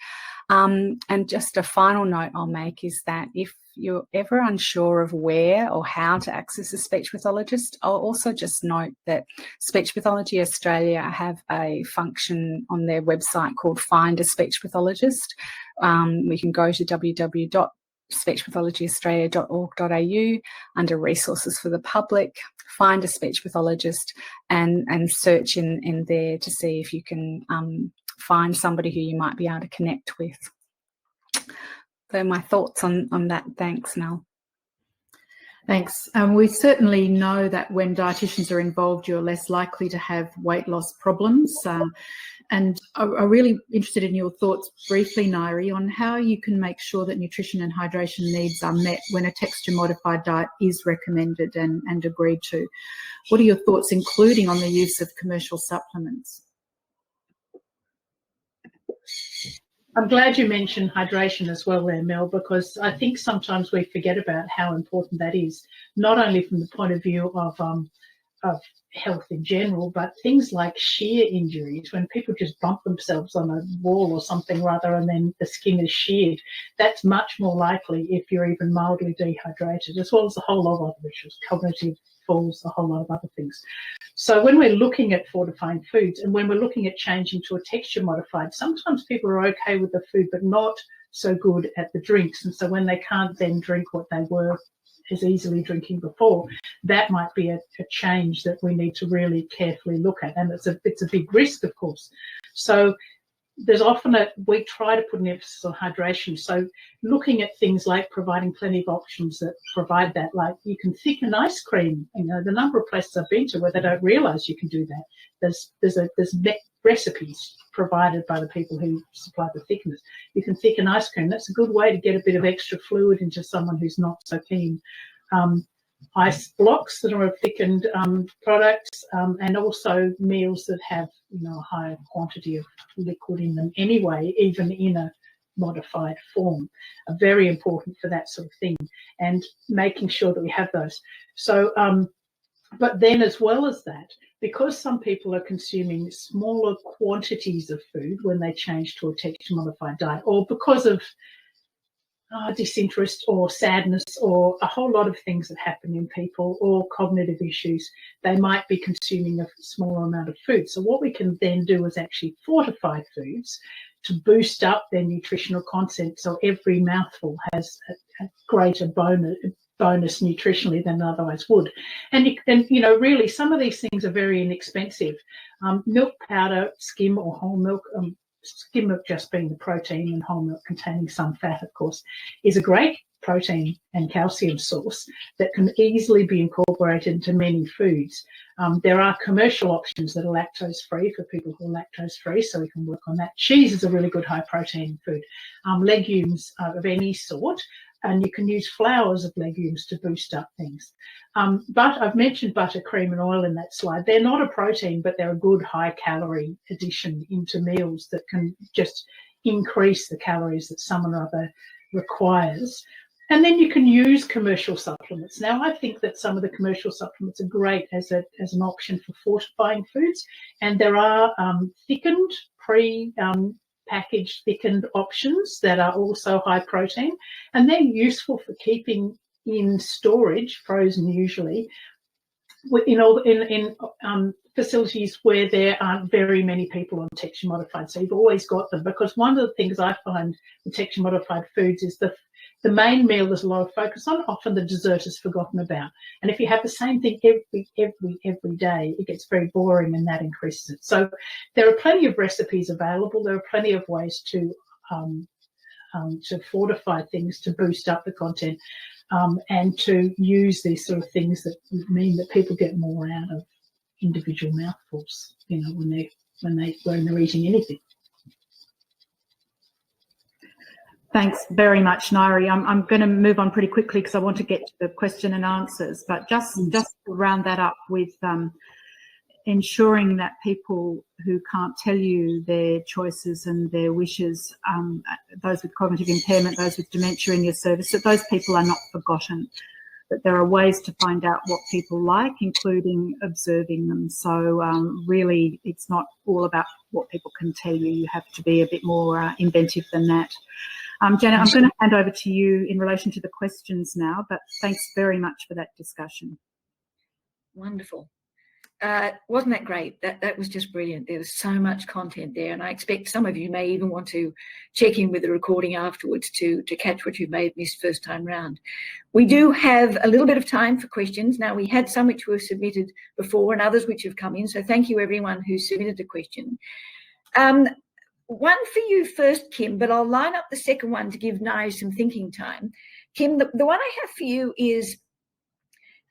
And just a final note I'll make is that if you're ever unsure of where or how to access a speech pathologist, I'll also just note that Speech Pathology Australia have a function on their website called Find a Speech Pathologist. We can go to www.speechpathologyaustralia.org.au under resources for the public, find a speech pathologist and search in there to see if you can find somebody who you might be able to connect with. So my thoughts on that. Thanks, Mel.
Thanks. We certainly know that when dietitians are involved, you're less likely to have weight loss problems. And I'm really interested in your thoughts briefly, Ngaire, on how you can make sure that nutrition and hydration needs are met when a texture-modified diet is recommended and agreed to. What are your thoughts, including on the use of commercial supplements?
I'm glad you mentioned hydration as well there, Mel, because I think sometimes we forget about how important that is, not only from the point of view of health in general, but things like shear injuries, when people just bump themselves on a wall or something rather and then the skin is sheared, that's much more likely if you're even mildly dehydrated, as well as a whole lot of other issues, cognitive falls, a whole lot of other things. So when we're looking at fortifying foods and when we're looking at changing to a texture modified, sometimes people are okay with the food but not so good at the drinks, and so when they can't then drink what they were as easily drinking before, that might be a change that we need to really carefully look at, and it's a big risk, of course. So there's often we try to put an emphasis on hydration, so looking at things like providing plenty of options that provide that, like you can thicken ice cream. You know, the number of places I've been to where they don't realise you can do that. There's recipes provided by the people who supply the thickeners. You can thicken ice cream. That's a good way to get a bit of extra fluid into someone who's not so keen. Ice blocks that are thickened products, and also meals that have, you know, a higher quantity of liquid in them anyway, even in a modified form, are very important for that sort of thing, and making sure that we have those. So, but then as well as that, because some people are consuming smaller quantities of food when they change to a texture modified diet, or because of disinterest or sadness or a whole lot of things that happen in people, or cognitive issues, they might be consuming a smaller amount of food. So what we can then do is actually fortify foods to boost up their nutritional content, so every mouthful has a greater bonus nutritionally than otherwise would. And you know, really, some of these things are very inexpensive. Milk powder, skim or whole milk, skim milk just being the protein and whole milk containing some fat, of course, is a great protein and calcium source that can easily be incorporated into many foods. There are commercial options that are lactose-free for people who are lactose-free, so we can work on that. Cheese is a really good high-protein food. Legumes of any sort, and you can use flours of legumes to boost up things. But I've mentioned butter, cream and oil in that slide. They're not a protein, but they're a good high-calorie addition into meals that can just increase the calories that someone or other requires. And then you can use commercial supplements. Now, I think that some of the commercial supplements are great as an option for fortifying foods. And there are thickened, packaged thickened options that are also high protein. And they're useful for keeping in storage, frozen usually, in facilities where there aren't very many people on texture modified. So you've always got them, because one of the things I find with texture modified foods is the main meal there's a lot of focus on, often the dessert is forgotten about. And if you have the same thing every day, it gets very boring and that increases it. So there are plenty of recipes available. There are plenty of ways to fortify things, to boost up the content, and to use these sort of things that mean that people get more out of individual mouthfuls, you know, when they're eating anything.
Thanks very much, Ngaire. I'm going to move on pretty quickly because I want to get to the question and answers, but just to round that up with ensuring that people who can't tell you their choices and their wishes, those with cognitive impairment, those with dementia in your service, that those people are not forgotten, that there are ways to find out what people like, including observing them. So really, it's not all about what people can tell you. You have to be a bit more inventive than that. Janet, I'm going to hand over to you in relation to the questions now, but thanks very much for that discussion.
Wonderful. Wasn't that great? That was just brilliant. There was so much content there, and I expect some of you may even want to check in with the recording afterwards to catch what you may have missed first time round. We do have a little bit of time for questions. Now, we had some which were submitted before and others which have come in, so thank you everyone who submitted a question. One for you first, Kim, but I'll line up the second one to give Ngaire some thinking time. Kim, the one I have for you is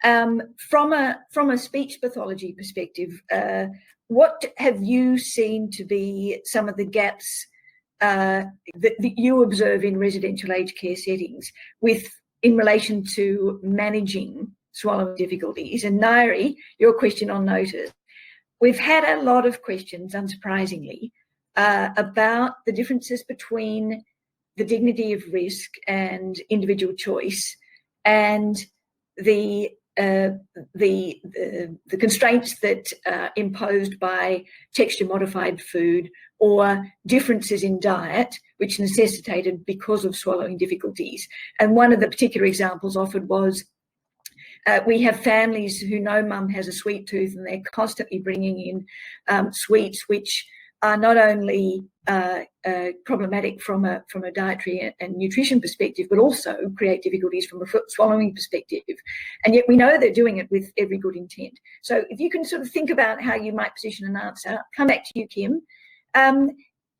from a speech pathology perspective, what have you seen to be some of the gaps that you observe in residential aged care settings in relation to managing swallowing difficulties? And Ngaire, your question on notice. We've had a lot of questions, unsurprisingly, about the differences between the dignity of risk and individual choice, and the constraints that are imposed by texture-modified food or differences in diet, which necessitated because of swallowing difficulties. And one of the particular examples offered was we have families who know mum has a sweet tooth, and they're constantly bringing in sweets which are not only problematic from a dietary and nutrition perspective, but also create difficulties from a swallowing perspective. And yet we know they're doing it with every good intent. So if you can sort of think about how you might position an answer, come back to you, Kim.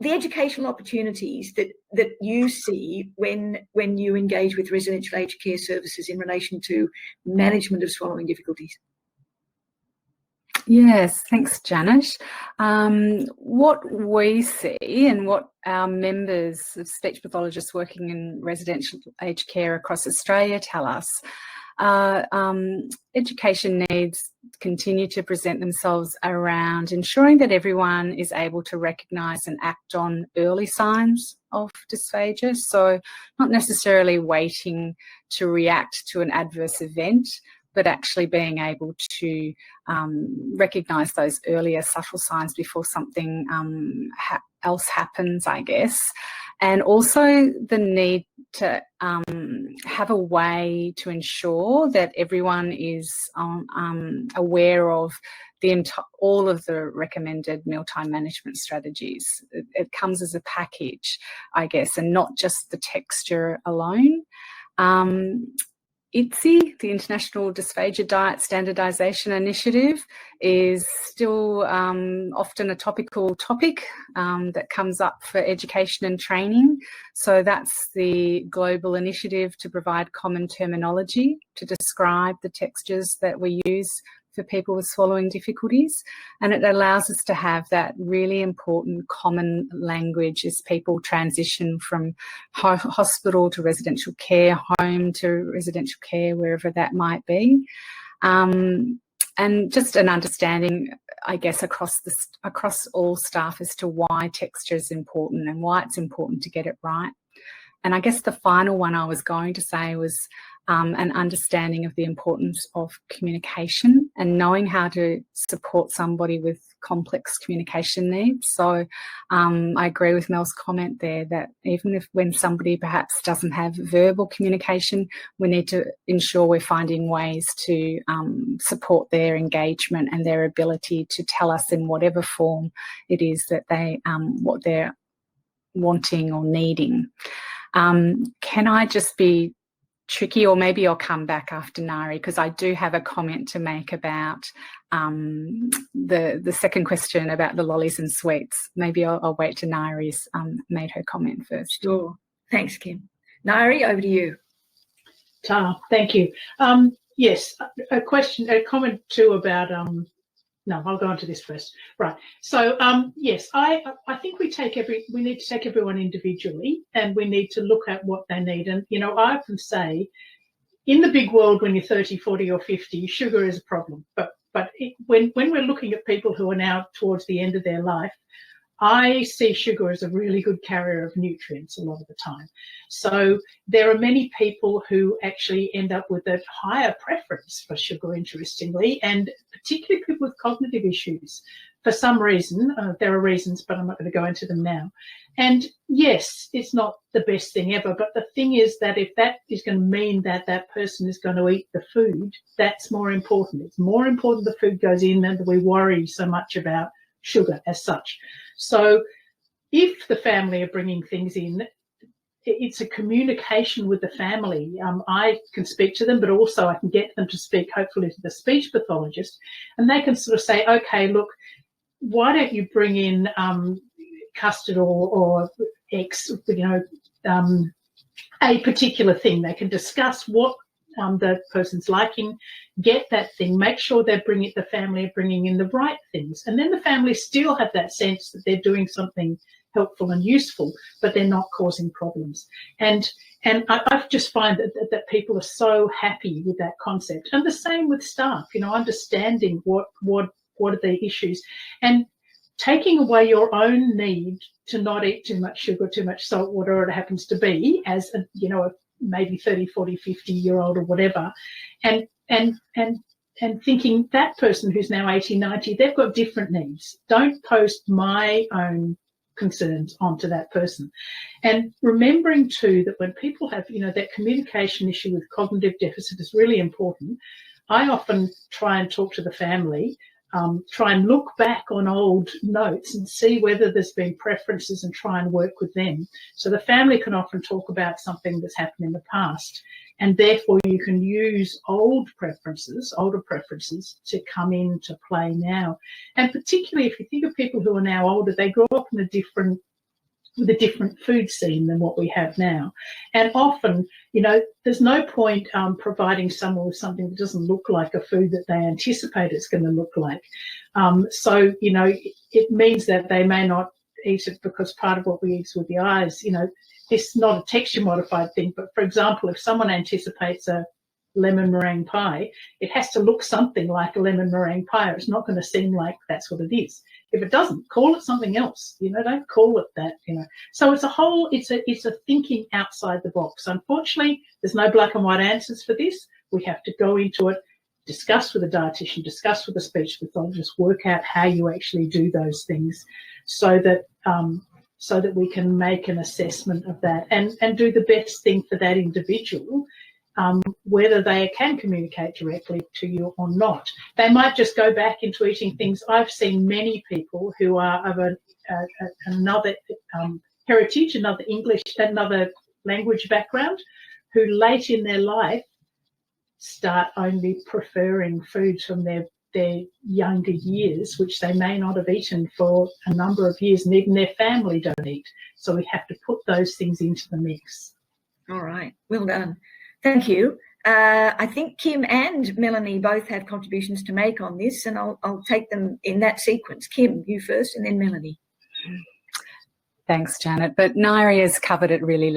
The educational opportunities that you see when you engage with residential aged care services in relation to management of swallowing difficulties.
Yes, thanks, Janet. What we see and what our members of speech pathologists working in residential aged care across Australia tell us, education needs continue to present themselves around ensuring that everyone is able to recognise and act on early signs of dysphagia. So not necessarily waiting to react to an adverse event, but actually being able to recognise those earlier subtle signs before something else happens, I guess. And also the need to have a way to ensure that everyone is aware of all of the recommended mealtime management strategies. It comes as a package, I guess, and not just the texture alone. IDSI, the International Dysphagia Diet Standardisation Initiative, is still often a topical topic that comes up for education and training. So that's the global initiative to provide common terminology to describe the textures that we use for people with swallowing difficulties, and it allows us to have that really important common language as people transition from hospital to residential care, home to residential care, wherever that might be, and just an understanding, I guess, across all staff as to why texture is important and why it's important to get it right. And I guess the final one I was going to say was an understanding of the importance of communication and knowing how to support somebody with complex communication needs. So I agree with Mel's comment there that even when somebody perhaps doesn't have verbal communication, we need to ensure we're finding ways to support their engagement and their ability to tell us in whatever form it is that they what they're wanting or needing. Can I just be tricky, or maybe I'll come back after Ngaire, because I do have a comment to make about the second question about the lollies and sweets. Maybe I'll wait till Ngaire's made her comment first.
Sure. Thanks, Kim. Ngaire, over to you.
Thank you. Yes, a comment too about no, I'll go on to this first. Right. So, yes, I think we need to take everyone individually, and we need to look at what they need. And, you know, I often say, in the big world, when you're 30, 40 or 50, sugar is a problem. But when we're looking at people who are now towards the end of their life, I see sugar as a really good carrier of nutrients a lot of the time. So there are many people who actually end up with a higher preference for sugar, interestingly, and particularly people with cognitive issues. For some reason, there are reasons, but I'm not going to go into them now. And yes, it's not the best thing ever, but the thing is that if that is going to mean that that person is going to eat the food, that's more important. It's more important the food goes in than that we worry so much about sugar as such. So if the family are bringing things in, it's a communication with the family. I can speak to them, but also I can get them to speak, hopefully, to the speech pathologist, and they can sort of say, okay, look, why don't you bring in custard or X, you know, a particular thing. They can discuss what the person's liking, get that thing, make sure the family are bringing in the right things. And then the family still have that sense that they're doing something helpful and useful, but they're not causing problems. And I just find that people are so happy with that concept. And the same with staff, you know, understanding what are the issues. And taking away your own need to not eat too much sugar, too much salt, whatever it happens to be, as a, you know, a maybe 30, 40, 50-year-old or whatever, and thinking that person who's now 80, 90, they've got different needs. Don't post my own concerns onto that person. And remembering too that when people have, you know, that communication issue with cognitive deficit is really important. I often try and talk to the family, try and look back on old notes and see whether there's been preferences and try and work with them. So the family can often talk about something that's happened in the past, and therefore you can use older preferences to come into play now. And particularly if you think of people who are now older, they grow up in with a different food scene than what we have now. And often, you know, there's no point providing someone with something that doesn't look like a food that they anticipate it's going to look like. So, you know, it means that they may not eat it because part of what we eat is with the eyes. You know, this is not a texture modified thing, but for example, if someone anticipates a lemon meringue pie, it has to look something like a lemon meringue pie, or it's not going to seem like that's what it is. If it doesn't, call it something else. You know, don't call it that. You know, so it's a thinking outside the box. Unfortunately, there's no black and white answers for this. We have to go into it, discuss with a dietitian, discuss with a speech pathologist, work out how you actually do those things, so that we can make an assessment of that and do the best thing for that individual. Whether they can communicate directly to you or not. They might just go back into eating things. I've seen many people who are of another heritage, another English, another language background, who late in their life start only preferring foods from their younger years, which they may not have eaten for a number of years, and even their family don't eat. So we have to put those things into the mix.
All right, well done. Thank you. I think Kim and Melanie both have contributions to make on this, and I'll take them in that sequence. Kim, you first, and then Melanie.
Thanks, Janet. But Ngaire has covered it really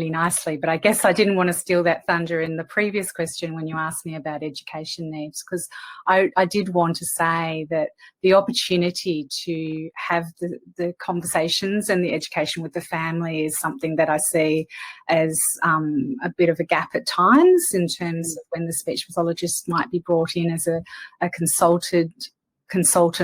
nicely. But I guess I didn't want to steal that thunder in the previous question when you asked me about education needs, because I did want to say that the opportunity to have the conversations and the education with the family is something that I see as a bit of a gap at times, in terms of when the speech pathologist might be brought in as a consultant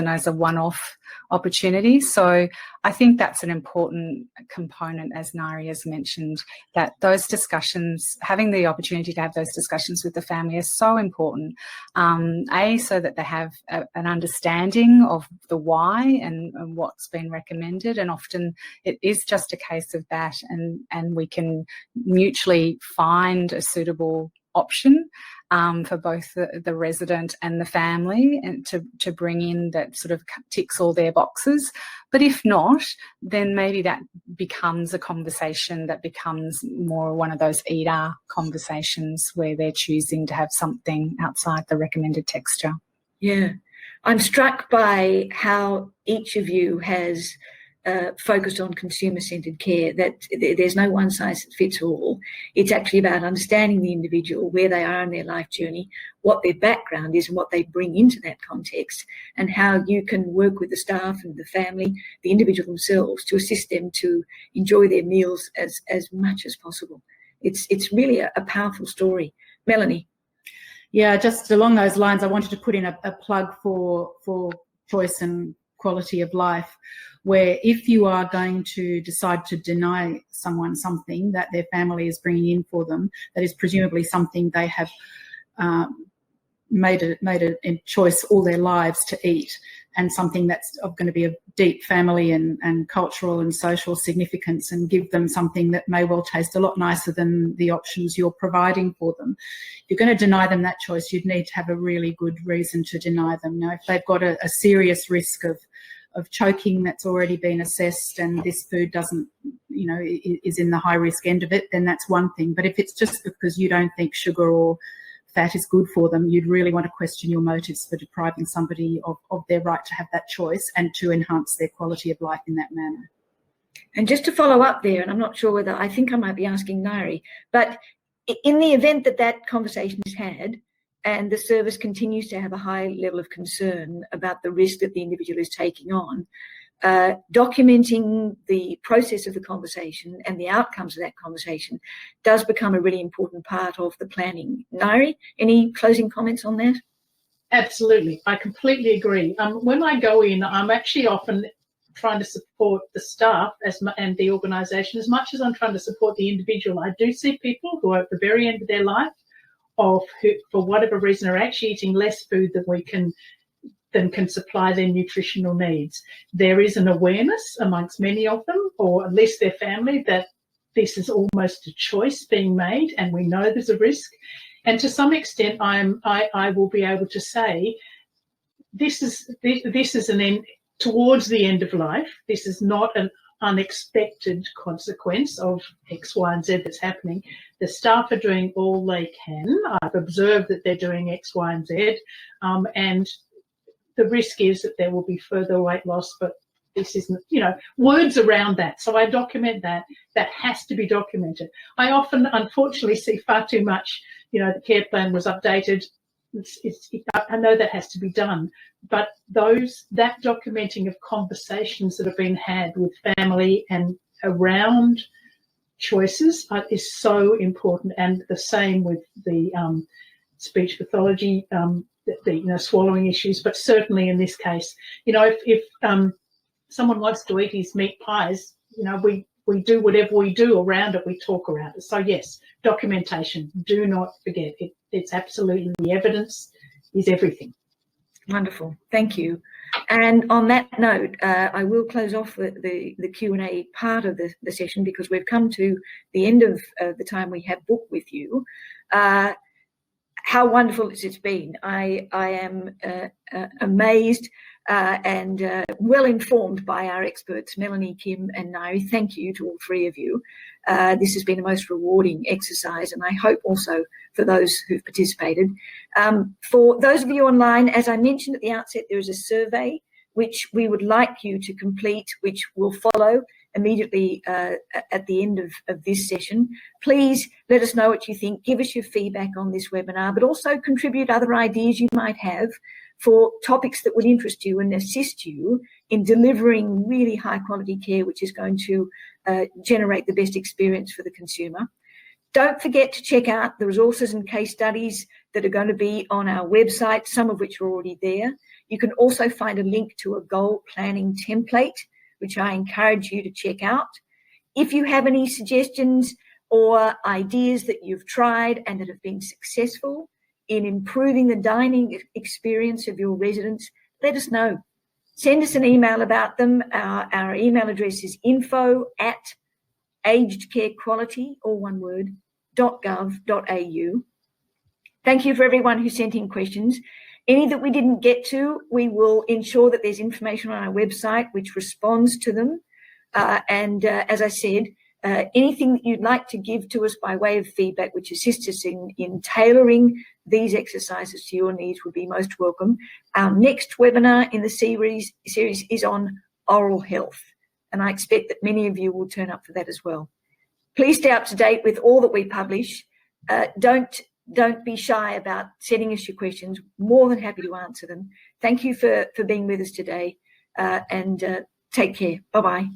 as a one-off opportunity. So I think that's an important component, as Ngaire has mentioned, that those discussions, having the opportunity to have those discussions with the family is so important. So that they have an understanding of the why and what's been recommended, and often it is just a case of that, and we can mutually find a suitable option for both the resident and the family, and to bring in that sort of ticks all their boxes. But if not, then maybe that becomes a conversation that becomes more one of those EDA conversations where they're choosing to have something outside the recommended texture.
Yeah, I'm struck by how each of you has focused on consumer-centred care, that there's no one size that fits all. It's actually about understanding the individual, where they are in their life journey, what their background is and what they bring into that context, and how you can work with the staff and the family, the individual themselves, to assist them to enjoy their meals as much as possible. It's really a powerful story. Melanie.
Yeah, just along those lines, I wanted to put in a plug for choice and quality of life, where if you are going to decide to deny someone something that their family is bringing in for them, that is presumably something they have made a choice all their lives to eat, and something that's going to be of deep family and cultural and social significance, and give them something that may well taste a lot nicer than the options you're providing for them. If you're going to deny them that choice, you'd need to have a really good reason to deny them. Now, if they've got a serious risk of choking that's already been assessed, and this food doesn't, is in the high risk end of it, then that's one thing. But if it's just because you don't think sugar or fat is good for them, you'd really want to question your motives for depriving somebody of their right to have that choice and to enhance their quality of life in that manner.
And just to follow up there, and I'm not sure whether, I think I might be asking Ngaire, but in the event that conversation is had, and the service continues to have a high level of concern about the risk that the individual is taking on, documenting the process of the conversation and the outcomes of that conversation does become a really important part of the planning. Ngaire, any closing comments on that?
Absolutely, I completely agree. When I go in, I'm actually often trying to support the staff and the organisation as much as I'm trying to support the individual. I do see people who are at the very end of their life, who, for whatever reason, are actually eating less food than can supply their nutritional needs. There is an awareness amongst many of them, or at least their family, that this is almost a choice being made, and we know there's a risk. And to some extent, I will be able to say, this is an end towards the end of life. This is not an unexpected consequence of X, Y, and Z that's happening. The staff are doing all they can. I've observed that they're doing X, Y, and Z, and the risk is that there will be further weight loss, but this isn't, words around that. So I document that. That has to be documented. I often, unfortunately, see far too much, the care plan was updated. I know that has to be done, but that documenting of conversations that have been had with family and around choices is so important, and the same with the speech pathology, the swallowing issues, but certainly in this case, if someone wants to eat his meat pies, we do whatever we do around it, we talk around it. So yes, documentation, do not forget it. It's absolutely, the evidence is everything.
Wonderful, thank you. And on that note, I will close off the Q&A part of the session, because we've come to the end of the time we have booked with you. How wonderful it's been. I am amazed and well informed by our experts, Melanie, Kim and Ngaire. Thank you to all three of you. This has been a most rewarding exercise, and I hope also for those who've participated. For those of you online, as I mentioned at the outset, there is a survey which we would like you to complete, which will follow immediately at the end of this session. Please let us know what you think. Give us your feedback on this webinar, but also contribute other ideas you might have for topics that would interest you and assist you in delivering really high quality care, which is going to generate the best experience for the consumer. Don't forget to check out the resources and case studies that are going to be on our website, some of which are already there. You can also find a link to a goal planning template, which I encourage you to check out. If you have any suggestions or ideas that you've tried and that have been successful in improving the dining experience of your residents, let us know. Send us an email about them. Our email address is info@agedcarequality, all one word, .gov.au. Thank you for everyone who sent in questions. Any that we didn't get to, we will ensure that there's information on our website which responds to them. As I said, anything that you'd like to give to us by way of feedback which assists us in tailoring these exercises to your needs would be most welcome. Our next webinar in the series is on oral health, and I expect that many of you will turn up for that as well. Please stay up to date with all that we publish. Don't be shy about sending us your questions. More than happy to answer them. Thank you for being with us today, and take care. Bye-bye.